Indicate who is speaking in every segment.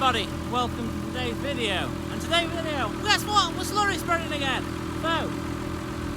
Speaker 1: everybody, welcome to today's video. And today's video, guess what? We're slurry spreading again. So,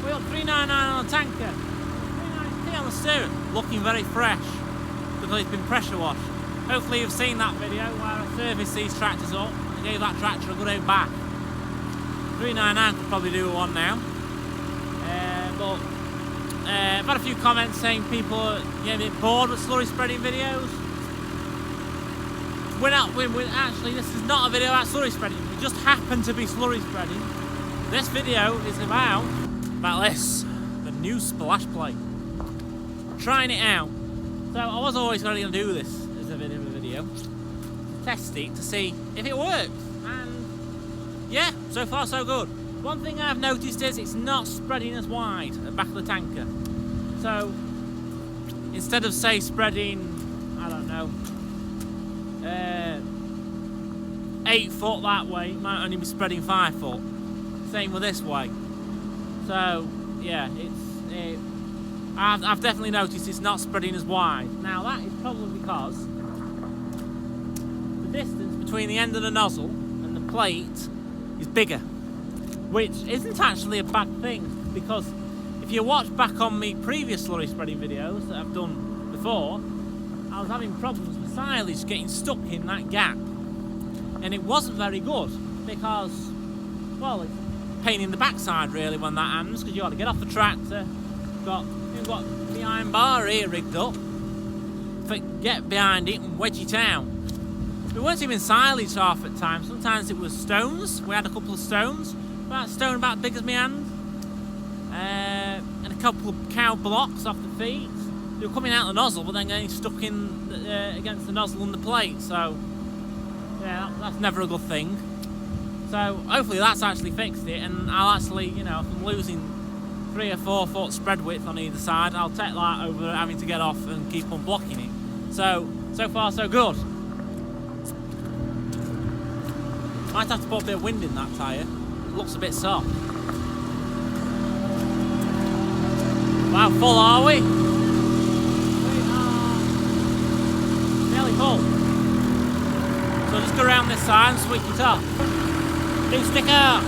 Speaker 1: we got 399 on the tanker, 390 on the steering, looking very fresh because it's been pressure washed. Hopefully you've seen that video where I serviced these tractors up and gave that tractor a good out back. 399 could probably do one now. But I've had a few comments saying people are getting a bit bored with slurry spreading videos. Actually, this is not a video about slurry spreading. We just happen to be slurry spreading. This video is about this, the new splash plate. Trying it out. So I was always going to do this as a video, to test it to see if it works. And yeah, so far so good. One thing I've noticed is it's not spreading as wide at the back of the tanker. So instead of say spreading, I don't know, 8 foot that way, it might only be spreading 5 foot. Same with this way. So yeah, I've definitely noticed it's not spreading as wide. Now that is probably because the distance between the end of the nozzle and the plate is bigger, which isn't actually a bad thing, because if you watch back on me previous slurry spreading videos that I've done before, I was having problems with silage getting stuck in that gap, and it wasn't very good because, well, it's a pain in the backside really when that happens, because you got to get off the tractor. You've got the iron bar here rigged up, get behind it and wedge it out. It weren't even silage half at times. Sometimes it was stones. We had a couple of stones, about a stone about big as my hand, and a couple of cow blocks off the feet. They were coming out of the nozzle, but then getting stuck in against the nozzle and the plate. So yeah, that's never a good thing. So hopefully that's actually fixed it, and I'll actually, if I'm losing 3 or 4 foot spread width on either side, I'll take that over having to get off and keep on blocking it. So far so good. Might have to put a bit of wind in that tyre. It looks a bit soft. How full are we? We are nearly full. So just go around this side and switch it off. New sticker!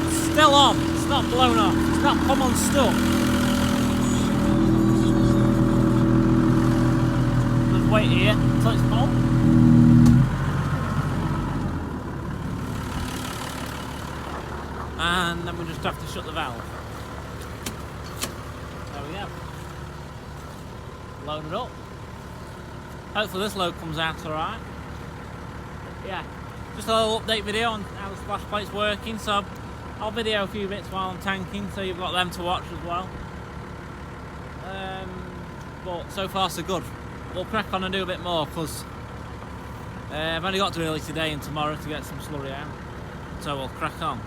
Speaker 1: It's still on. It's not blown off. It's not come unstuck. Just wait here until it's full. And then we just have to shut the valve. There we go. Load it up. Hopefully this load comes out alright. Yeah, just a little update video on how the splash plate's working. So I'll video a few bits while I'm tanking, so you've got them to watch as well. But so far so good. We'll crack on and do a bit more, because I've only got to early today and tomorrow to get some slurry out. So we'll crack on.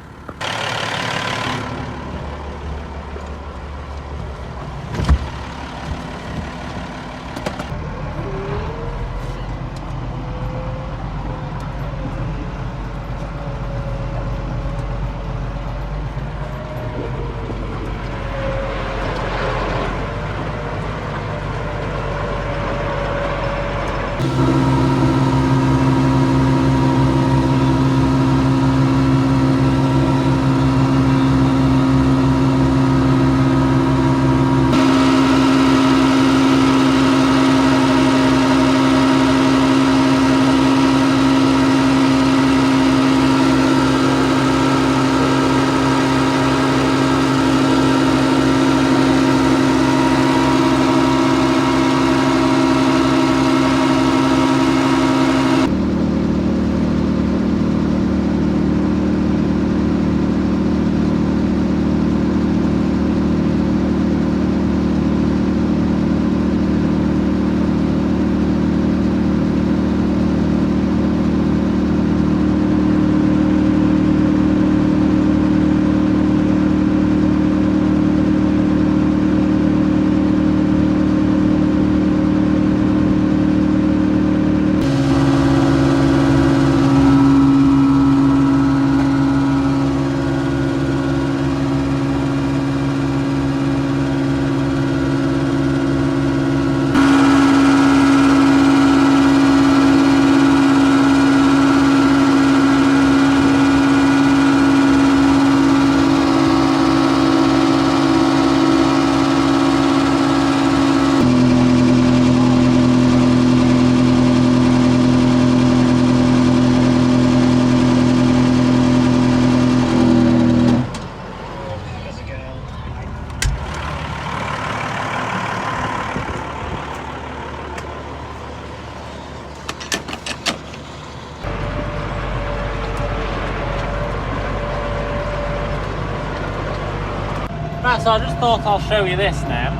Speaker 1: so I just thought I'll show you this now.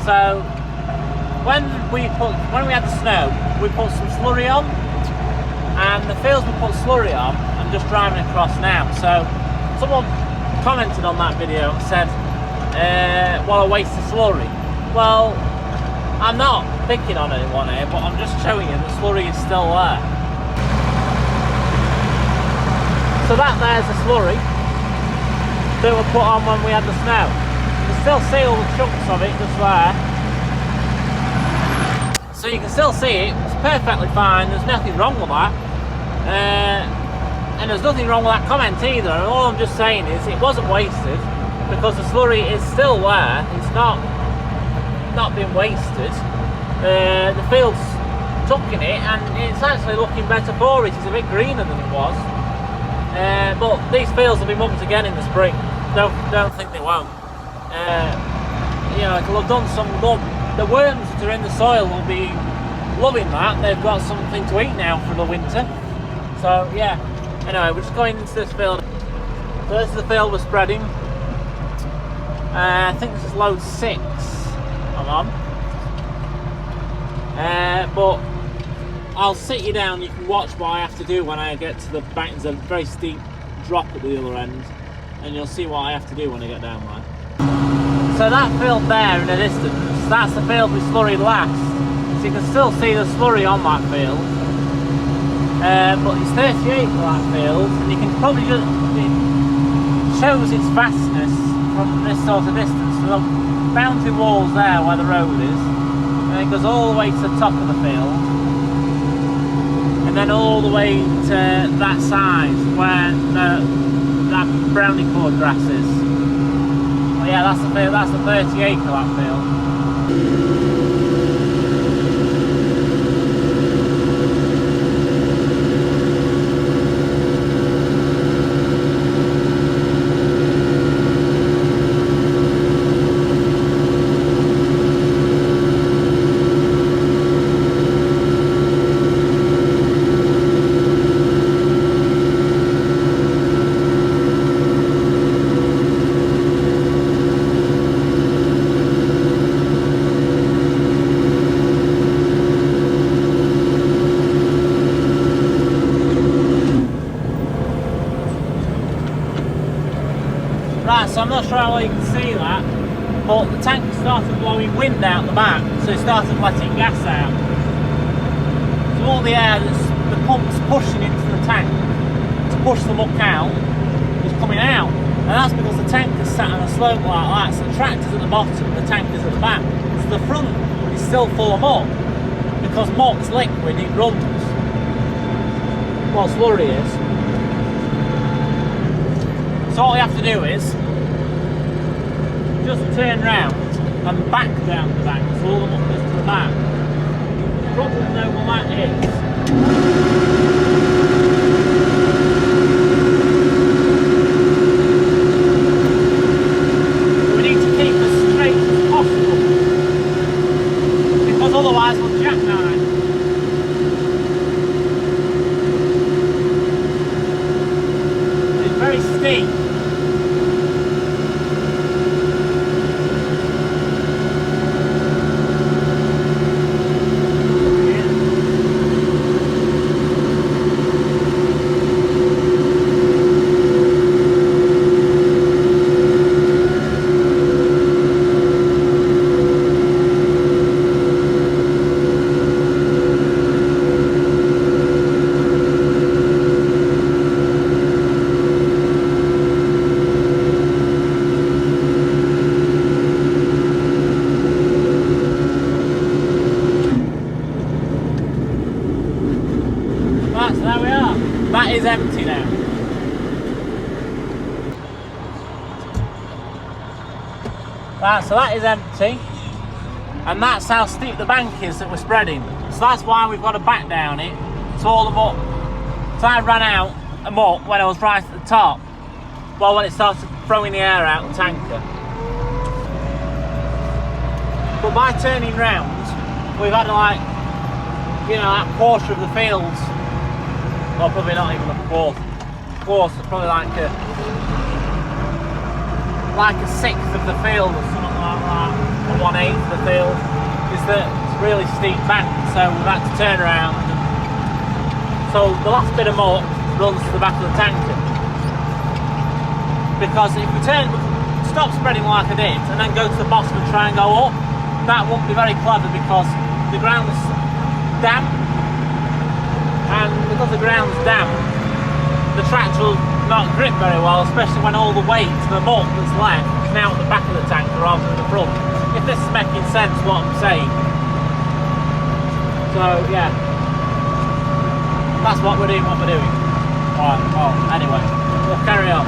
Speaker 1: So when we had the snow, we put some slurry on, and the fields we put slurry on, I'm just driving across now. So someone commented on that video and said, what a waste of slurry. Well, I'm not picking on anyone here, but I'm just showing you the slurry is still there. So that there's the slurry that were put on when we had the snow. You can still see all the chunks of it just there. So you can still see it, it's perfectly fine, there's nothing wrong with that. And there's nothing wrong with that comment either. And all I'm just saying is it wasn't wasted because the slurry is still there, it's not been wasted. The field's took in it and it's actually looking better for it, it's a bit greener than it was. But these fields will be mucked again in the spring. Don't think they won't. You know, it'll have done some good. The worms that are in the soil will be loving that. They've got something to eat now for the winter. So yeah. Anyway, we're just going into this field. So this is the field we're spreading. I think this is load 6 I'm on. But I'll sit you down, you can watch what I have to do when I get to the bank. There's a very steep drop at the other end, and you'll see what I have to do when I get down there. So that field there in the distance, that's the field we slurried last. So you can still see the slurry on that field. But it's 38 for that field, and you can probably just, it shows its vastness from this sort of distance. So the boundary wall's there where the road is, and it goes all the way to the top of the field. And then all the way to that side where that brownie cord grass is. Well, yeah, that's the field. That's the 30 acre that field. Right, so I'm not sure how well you can see that, but the tank started blowing wind out the back, so it started letting gas out. So all the air that's the pump's pushing into the tank to push the muck out is coming out. And that's because the tank is sat on a slope like that, so the tractor's at the bottom, the tank is at the back. So the front is still full of muck, because muck's liquid, it runs. Well, slurry is. So all you have to do is just turn round and back down the bank, so all the muck goes to the back. You probably know what that is. We need to keep as straight as possible, because otherwise we'll jackknife. It's very steep. That is empty now. Right, so that is empty, and that's how steep the bank is that we're spreading. So that's why we've got to back down it. So all the muck, so I ran out of muck when I was right at the top. Well, when it started throwing the air out the tanker. But by turning round, we've had like, you know, that quarter of the fields. Well, probably not even a quarter, probably like like a sixth of the field or something like that, or 1/8 of the field, is that it's really steep bank, so we've had to turn around. So the last bit of muck runs to the back of the tanker. Because if we stop spreading like I did, and then go to the bottom and try and go up, that won't be very clever because the ground's damp, and because the ground's damp, the tractor will not grip very well, especially when all the weight, the muck that's left, is now at the back of the tanker rather than the front. If this is making sense, what I'm saying. So yeah, that's what we're doing. Right. Well, anyway, we'll carry on.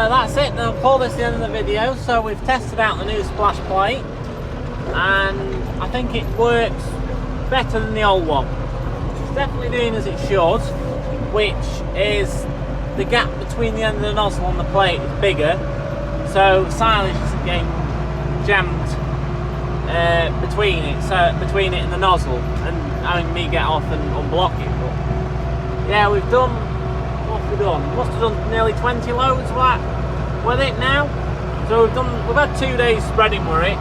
Speaker 1: that's it. I'll call this the end of the video. So we've tested out the new splash plate, and I think it works better than the old one. It's definitely doing as it should, which is the gap between the end of the nozzle and the plate is bigger, so silage isn't getting jammed between it and the nozzle, and having me get off and unblock it. But yeah, we've done, what have we done? Must have done nearly 20 loads with it now. So we've had 2 days spreading with it,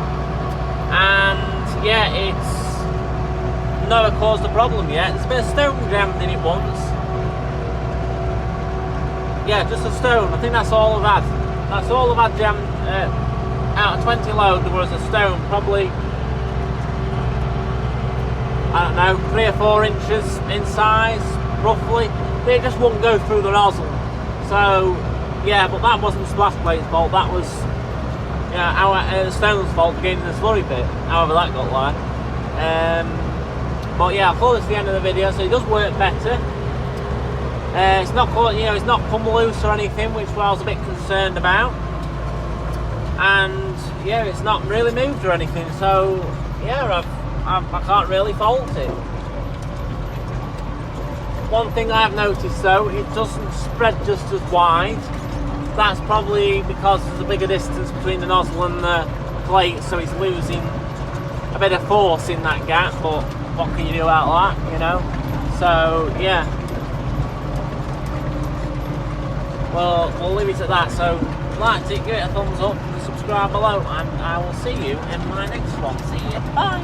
Speaker 1: and yeah, it's never caused a problem yet. There's been a stone jammed in it once. Yeah, just a stone. I think that's all I've had. That's all I've had jammed. Out of 20 load, there was a stone, probably, I don't know, 3 or 4 inches in size, roughly. It just wouldn't go through the nozzle. So, yeah, but that wasn't splash plate's fault. That was, yeah, our stone's fault for getting the slurry bit. However, that got there. But yeah, I thought it's the end of the video. So it does work better. It's not, it's not come loose or anything, which I was a bit concerned about. And yeah, it's not really moved or anything, so yeah, I can't really fault it. One thing I have noticed though, it doesn't spread just as wide. That's probably because there's a bigger distance between the nozzle and the plate, so it's losing a bit of force in that gap, but what can you do about that, you know? So yeah, well, we'll leave it at that. So if you liked it, give it a thumbs up, subscribe below, and I will see you in my next one. See you, bye.